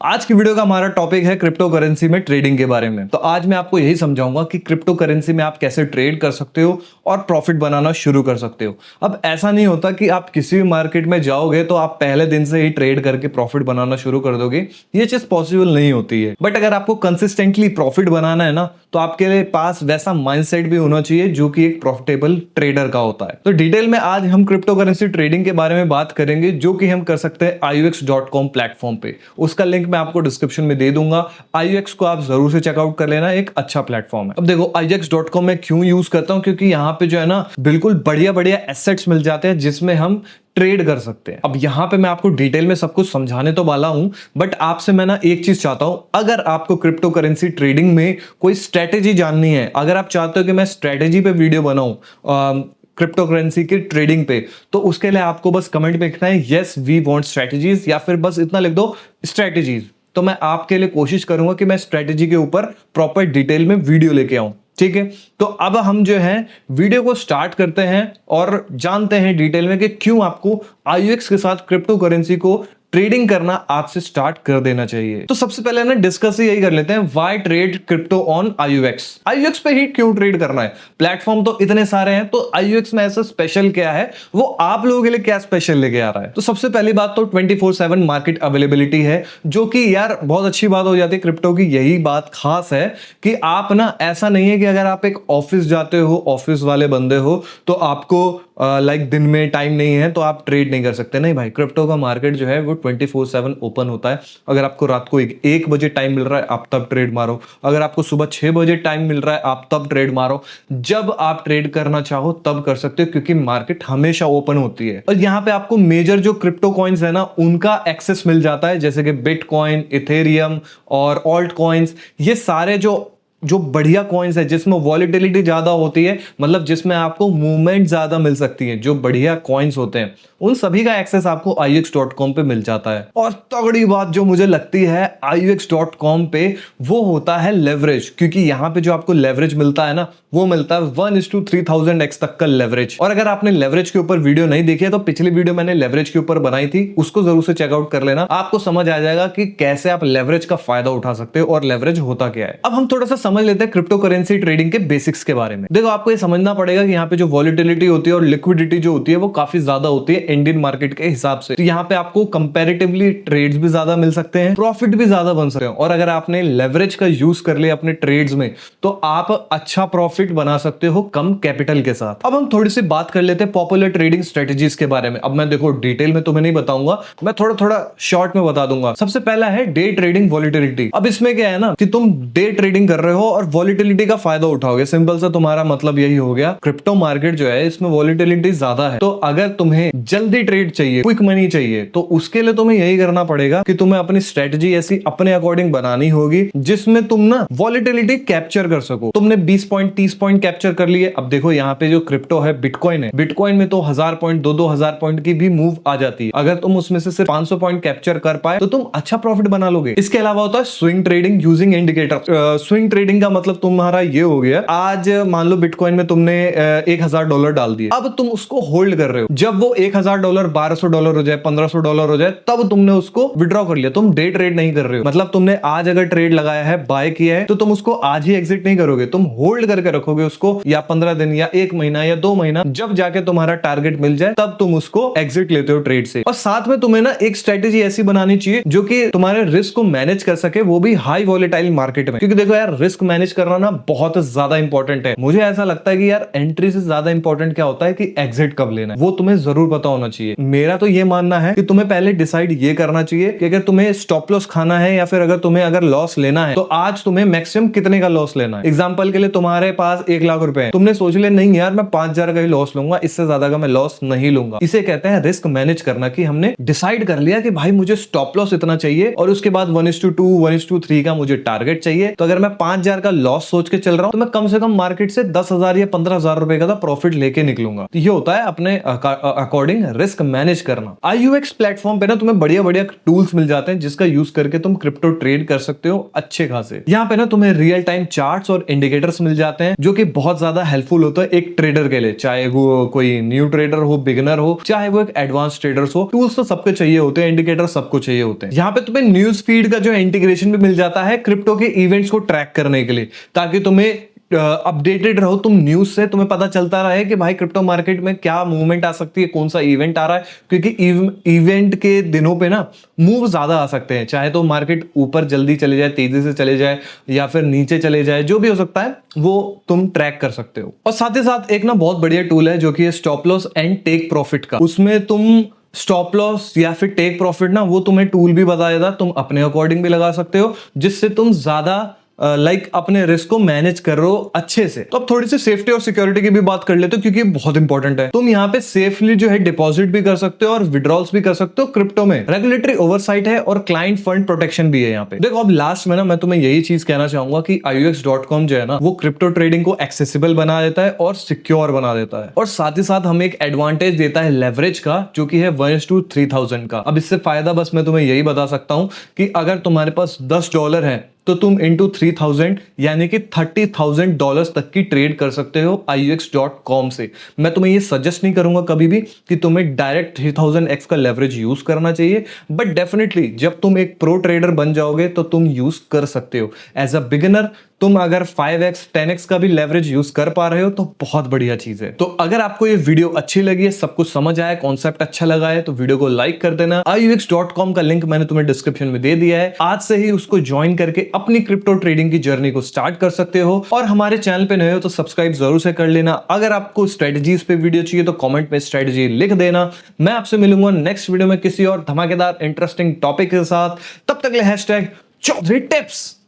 आज की वीडियो का हमारा टॉपिक है क्रिप्टो करेंसी में ट्रेडिंग के बारे में। तो आज मैं आपको यही समझाऊंगा कि क्रिप्टो करेंसी में आप कैसे ट्रेड कर सकते हो और प्रॉफिट बनाना शुरू कर सकते हो। अब ऐसा नहीं होता कि आप किसी भी मार्केट में जाओगे तो आप पहले दिन से ही ट्रेड करके प्रॉफिट बनाना शुरू कर दोगे। ये चीज पॉसिबल नहीं होती है। बट अगर आपको कंसिस्टेंटली प्रॉफिट बनाना है ना, तो आपके पास वैसा माइंडसेट भी होना चाहिए जो कि एक प्रॉफिटेबल ट्रेडर का होता है। तो डिटेल में आज हम क्रिप्टो करेंसी ट्रेडिंग के बारे में बात करेंगे, जो कि हम कर सकते हैं iux.com प्लेटफॉर्म पे। उसका लिंक मैं आपको डिस्क्रिप्शन में दे दूंगा। iux को आप जरूर से चेकआउट कर लेना, एक अच्छा प्लेटफॉर्म है। अब देखो iux.com मैं क्यों यूज करता हूं, क्योंकि यहाँ पे जो है ना बिल्कुल बढ़िया बढ़िया एसेट्स मिल जाते हैं जिसमें हम ट्रेड कर सकते हैं। अब यहां पे मैं आपको डिटेल में सब कुछ समझाने तो वाला हूं, बट आपसे मैं ना एक चीज चाहता हूं। अगर आपको क्रिप्टो करेंसी ट्रेडिंग में कोई स्ट्रेटेजी जाननी है, अगर आप चाहते हो कि मैं स्ट्रेटेजी पे वीडियो बनाऊं क्रिप्टो करेंसी की ट्रेडिंग पे, तो उसके लिए आपको बस कमेंट में लिखना है यस वी वांट स्ट्रेटेजीज, या फिर बस इतना लिख दो स्ट्रेटेजीज। तो मैं आपके लिए कोशिश करूंगा कि मैं स्ट्रेटेजी के ऊपर प्रॉपर डिटेल में वीडियो लेके आऊं। ठीक है, तो अब हम जो है वीडियो को स्टार्ट करते हैं और जानते हैं डिटेल में कि क्यों आपको iux के साथ क्रिप्टो करेंसी को ट्रेडिंग करना आपसे स्टार्ट कर देना चाहिए। तो सबसे पहले ना डिस्कस यही कर लेते हैं, why trade crypto on iux। iux पे ही क्यों ट्रेड करना है? प्लेटफॉर्म तो इतने सारे हैं, तो iux में ऐसा स्पेशल क्या है, वो आप लोगों के लिए क्या स्पेशल लेके आ रहा है? तो सबसे पहली बात तो 24/7 मार्केट अवेलेबिलिटी है, जो कि यार बहुत अच्छी बात हो जाती है क्रिप्टो की। यही बात खास है कि आप ना, ऐसा नहीं है कि अगर आप एक ऑफिस जाते हो, ऑफिस वाले बंदे हो, तो आपको लाइक दिन में टाइम नहीं है तो आप ट्रेड नहीं कर सकते। नहीं भाई, क्रिप्टो का मार्केट जो है वो 24/7 ओपन होता है। अगर आपको रात को 1 बजे टाइम मिल रहा है, आप तब ट्रेड मारो। अगर आपको सुबह 6 बजे टाइम मिल रहा है, आप तब ट्रेड मारो। जब आप ट्रेड करना चाहो तब कर सकते हो, क्योंकि मार्केट हमेशा ओपन होती है। और यहाँ पे आपको मेजर जो क्रिप्टो कॉइन्स है ना, उनका एक्सेस मिल जाता है, जैसे कि बिटकॉइन, इथेरियम और ऑल्ट कॉइन्स। ये सारे जो बढ़िया कॉइन्स है जिसमें वॉलिटिलिटी ज्यादा होती है, मतलब जिसमें आपको मूवमेंट ज्यादा मिल सकती है, जो बढ़िया कॉइन्स होते हैं, उन सभी का एक्सेस आपको iux.com पे मिल जाता है। और तगड़ी बात जो मुझे लगती है iux.com पे, वो होता है लेवरेज। क्योंकि यहाँ पे जो आपको लेवरेज मिलता है ना, वो मिलता है 1:3000x तक का लेवरेज। और अगर आपने लेवरेज के ऊपर वीडियो नहीं देखी है, तो पिछली वीडियो मैंने लेवरेज के ऊपर बनाई थी, उसको जरूर से चेकआउट कर लेना। आपको समझ आ जाएगा कि कैसे आप लेवरेज का फायदा उठा सकते हो और लेवरेज होता क्या है। अब हम थोड़ा सा समझ लेते हैं क्रिप्टो करेंसी ट्रेडिंग के बेसिक्स के बारे में। देखो, आपको ये समझना पड़ेगा कि यहाँ पे जो वॉलिटिलिटी होती है और लिक्विडिटी जो होती है, वो काफी ज्यादा होती है इंडियन मार्केट के हिसाब से। तो यहाँ पे आपको कंपैरेटिवली ट्रेड्स भी ज्यादा मिल सकते हैं, प्रॉफिट भी ज्यादा बन सकते हैं। और अगर आपने लेवरेज का यूज कर लिया अपने ट्रेड्स में, तो आप अच्छा प्रॉफिट बना सकते हो कम कैपिटल के साथ। अब हम थोड़ी सी बात कर लेते हैं पॉपुलर ट्रेडिंग स्ट्रेटेजीज के बारे में। अब मैं देखो डिटेल में तुम्हें नहीं बताऊंगा, मैं थोड़ा थोड़ा शॉर्ट में बता दूंगा। सबसे पहला है डे ट्रेडिंग वॉलिटिलिटी। अब इसमें क्या है ना कि तुम डे ट्रेडिंग कर रहे हो और वॉलिटिलिटी का फायदा उठाओगे। सिंपल सा तुम्हारा मतलब यही हो गया। क्रिप्टो मार्केट जो है, इसमें वॉलिटिलिटी ज्यादा है, तो अगर तुम्हें जल्दी ट्रेड चाहिए, क्विक मनी चाहिए, तो उसके लिए तुम्हें यही करना पड़ेगा कि तुम्हें अपनी स्ट्रेटजी ऐसी अपने अकॉर्डिंग बनानी होगी जिसमें तुम ना वॉलिटिलिटी कैप्चर कर सको। तुमने 20 पॉइंट 30 पॉइंट कैप्चर कर लिए। अब देखो, यहाँ पे जो क्रिप्टो है, बिटकॉइन है, बिटकॉइन में तो 1000 पॉइंट 2-2000 पॉइंट की भी मूव आ जाती है। अगर तुम उसमें से सिर्फ 500 पॉइंट कैप्चर कर पाए, तो तुम अच्छा प्रॉफिट बना लोगे। इसके अलावा होता है swing trading using indicator. Swing trading का मतलब तुम्हारा ये हो गया, आज मान लो बिटकॉइन में तुमने $1000 डाल दिए। अब तुम उसको होल्ड कर रहे हो। जब वो $1000 $1200 हो जाए, $1500 हो जाए, तब तुमने उसको विड्रॉ कर लिया। तुम डे ट्रेड नहीं कर रहे हो। मतलब तुमने आज अगर ट्रेड लगाया है, बाय किया है, तो तुम उसको आज ही एग्जिट नहीं करोगे, तुम होल्ड करके रखोगे उसको, या 15 दिन या 1 महीना या 2 महीना। जब जाके तुम्हारा टारगेट मिल जाए, तब तुम उसको एग्जिट लेते हो ट्रेड से। और साथ में तुम्हें ना एक स्ट्रेटेजी ऐसी बनानी चाहिए जो कि तुम्हारे रिस्क को मैनेज कर सके, वो भी हाई वॉलेटाइल मार्केट में। क्योंकि देखो यार, रिस्क मैनेज करना ना बहुत ज्यादा इंपॉर्टेंट है। मुझे ऐसा लगता है कि यार, एंट्री से ज्यादा इंपॉर्टेंट क्या होता है कि एग्जिट कब लेना है, वो तुम्हें जरूर पता होना चाहिए। मेरा तो ये मानना है कि तुम्हें पहले डिसाइड ये करना चाहिए कि अगर तुम्हें स्टॉप लॉस खाना है, या फिर अगर लॉस लेना है, तो आज तुम्हें मैक्सिमम कितने का लॉस लेना है। एग्जांपल के लिए, तुम्हारे पास 1 लाख रुपए है, तुमने सोच लिया नहीं यार, मैं 5000 का ही लॉस लूंगा, इससे ज्यादा का मैं लॉस नहीं लूंगा। इसे कहते हैं रिस्क मैनेज करना, कि हमने डिसाइड कर लिया कि भाई मुझे स्टॉप लॉस इतना चाहिए, और उसके बाद 1:2 1:3 का मुझे टारगेट चाहिए। तो अगर मैं 5000 का लॉस सोच के चल रहा हूं, तो मैं कम से कम मार्केट से 10,000 या 15,000 रुपए का प्रॉफिट लेके निकलूंगा। तो ये होता है अपने अकॉर्डिंग रिस्क मैनेज करना। IUX प्लेटफॉर्म पे ना तुम्हें बढ़िया बढ़िया टूल्स मिल जाते हैं जिसका यूज करके तुम क्रिप्टो ट्रेड कर सकते हो अच्छे खासे। यहाँ पे ना तुम्हें रियल टाइम चार्ट्स और इंडिकेटर्स मिल जाते हैं जो कि बहुत ज्यादा हेल्पफुल होता है एक ट्रेडर के लिए, चाहे वो कोई न्यू ट्रेडर हो, बिगिनर हो, चाहे वो एक एडवांस ट्रेडर्स हो। टूल्स तो सबको चाहिए होते हैं, इंडिकेटर सबको चाहिए होते हैं। यहाँ पे तुम्हें न्यूज फीड का जो इंटीग्रेशन भी मिल जाता है क्रिप्टो के इवेंट्स को ट्रैक करने के लिए, ताकि तुम्हें अपडेटेड रहो तुम न्यूज से, तुम्हें पता चलता रहे कि भाई क्रिप्टो मार्केट में क्या मूवमेंट आ सकती है, कौन सा इवेंट आ रहा है। क्योंकि इवेंट के दिनों पे ना मूव ज्यादा आ सकते हैं, चाहे तो मार्केट ऊपर जल्दी चले जाए, तेजी से चले जाए, या फिर नीचे चले जाए, जो भी हो सकता है वो तुम ट्रैक कर सकते हो। और साथ ही साथ एक ना बहुत बढ़िया टूल है जो कि है stop loss and take profit का। उसमें तुम स्टॉप लॉस या फिर टेक प्रॉफिट ना वो तुम्हें टूल भी बता देता, तुम अपने अकॉर्डिंग भी लगा सकते हो, जिससे तुम ज्यादा अपने रिस्क को मैनेज कर रहे हो अच्छे से। तो अब थोड़ी सी सेफ्टी और सिक्योरिटी की भी बात कर लेते हो क्योंकि बहुत इंपॉर्टेंट है। तुम यहाँ पे सेफली जो है डिपॉजिट भी कर सकते हो और विड्रॉल्स भी कर सकते हो क्रिप्टो में। रेगुलेटरी ओवरसाइट है और क्लाइंट फंड प्रोटेक्शन भी है यहाँ पे। देखो अब लास्ट में ना मैं तुम्हें यही चीज कहना चाहूंगा कि IUX.com जो है ना वो क्रिप्टो ट्रेडिंग को एक्सेसिबल बना देता है और सिक्योर बना देता है, और साथ ही साथ हमें एक एडवांटेज देता है लेवरेज का, जो कि है 1:3000 का। अब इससे फायदा बस मैं तुम्हें यही बता सकता हूं कि अगर तुम्हारे पास $10 है तो तुम इंटू 3000 यानी कि $30,000 तक की ट्रेड कर सकते हो IUX.com से। मैं तुम्हें ये सजेस्ट नहीं करूंगा कभी भी कि तुम्हें डायरेक्ट 3000x का लेवरेज यूज करना चाहिए, बट डेफिनेटली जब तुम एक प्रो ट्रेडर बन जाओगे तो तुम यूज कर सकते हो। एज अ बिगिनर तुम अगर 5x 10x का भी लेवरेज यूज कर पा रहे हो तो बहुत बढ़िया चीज है। तो अगर आपको ये वीडियो अच्छी लगी है, सब कुछ समझ आया, कॉन्सेप्ट अच्छा लगा है, तो वीडियो को लाइक कर देना। IUX.com का लिंक मैंने तुम्हें डिस्क्रिप्शन में दे दिया है, आज से ही उसको ज्वाइन करके अपनी क्रिप्टो ट्रेडिंग की जर्नी को स्टार्ट कर सकते हो। और हमारे चैनल पे नए हो तो सब्सक्राइब जरूर से कर लेना। अगर आपको स्ट्रेटजीज पे वीडियो चाहिए तो कॉमेंट में स्ट्रेटजी लिख देना। मैं आपसे मिलूंगा नेक्स्ट वीडियो में किसी और धमाकेदार इंटरेस्टिंग टॉपिक के साथ। तब तक के लिए #चौधरी टिप्स।